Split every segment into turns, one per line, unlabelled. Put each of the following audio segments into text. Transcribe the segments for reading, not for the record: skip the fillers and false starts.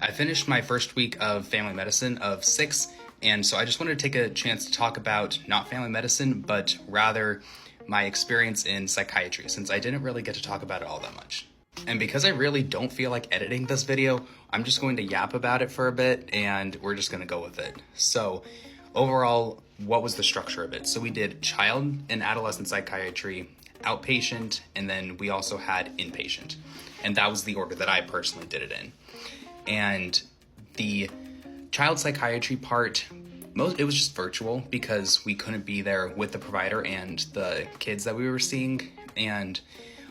I finished my first week of family medicine of 6, and so I just wanted to take a chance to talk about not family medicine, but rather my experience in psychiatry, since I didn't really get to talk about it all that much. And because I really don't feel like editing this video, I'm just going to yap about it for a bit, and we're just going to go with it. So overall, what was the structure of it? So we did child and adolescent psychiatry, outpatient, and then we also had inpatient. And that was the order that I personally did it in. And the child psychiatry part, it was just virtual because we couldn't be there with the provider and the kids that we were seeing, and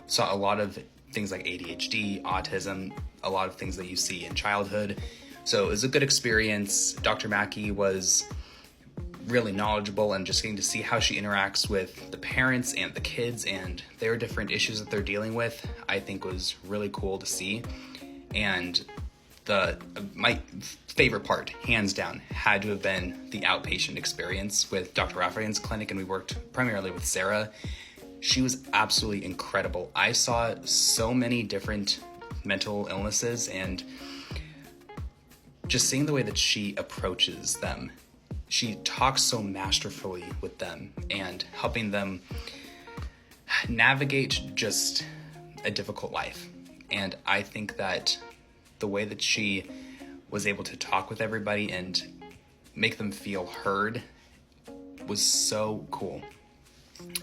saw a lot of things like ADHD, autism, a lot of things that you see in childhood. So it was a good experience. Dr. Mackey was really knowledgeable, and just getting to see how she interacts with the parents and the kids and their different issues that they're dealing with, I think was really cool to see. And my favorite part, hands down, had to have been the outpatient experience with Dr. Raffarin's clinic, and we worked primarily with Sarah. She was absolutely incredible. I saw so many different mental illnesses, and just seeing the way that she approaches them. She talks so masterfully with them and helping them navigate just a difficult life. And I think that the way that she was able to talk with everybody and make them feel heard was so cool.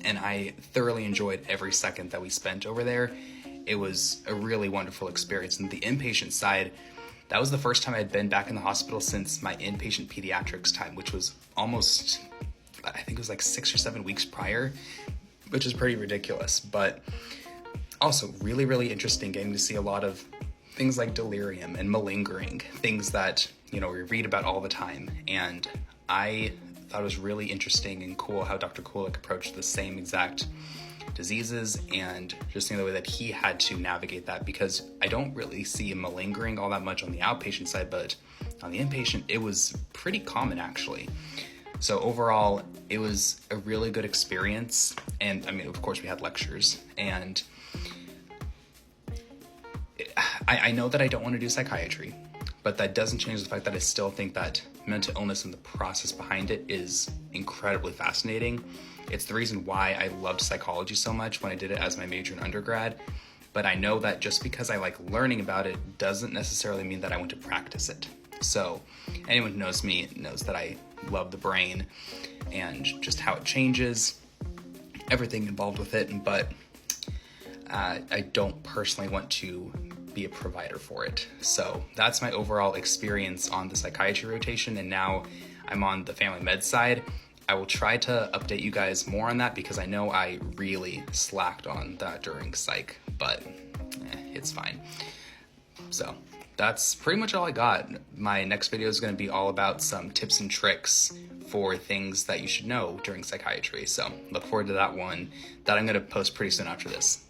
And I thoroughly enjoyed every second that we spent over there. It was a really wonderful experience. And the inpatient side, that was the first time I'd been back in the hospital since my inpatient pediatrics time, which was almost, I think it was like 6 or 7 weeks prior, which is pretty ridiculous. But also really, really interesting getting to see a lot of things like delirium and malingering, things that, we read about all the time. And I thought it was really interesting and cool how Dr. Kulik approached the same exact diseases, and just the way that he had to navigate that, because I don't really see malingering all that much on the outpatient side, but on the inpatient, it was pretty common actually. So overall, it was a really good experience. And of course we had lectures, and I know that I don't want to do psychiatry, but that doesn't change the fact that I still think that mental illness and the process behind it is incredibly fascinating. It's the reason why I loved psychology so much when I did it as my major in undergrad. But I know that just because I like learning about it doesn't necessarily mean that I want to practice it. So anyone who knows me knows that I love the brain and just how it changes, everything involved with it. But I don't personally want to be a provider for it. So that's my overall experience on the psychiatry rotation, and now I'm on the family med side. I will try to update you guys more on that because I know I really slacked on that during psych, but it's fine. So that's pretty much all I got. My next video is going to be all about some tips and tricks for things that you should know during psychiatry. So look forward to that one that I'm going to post pretty soon after this.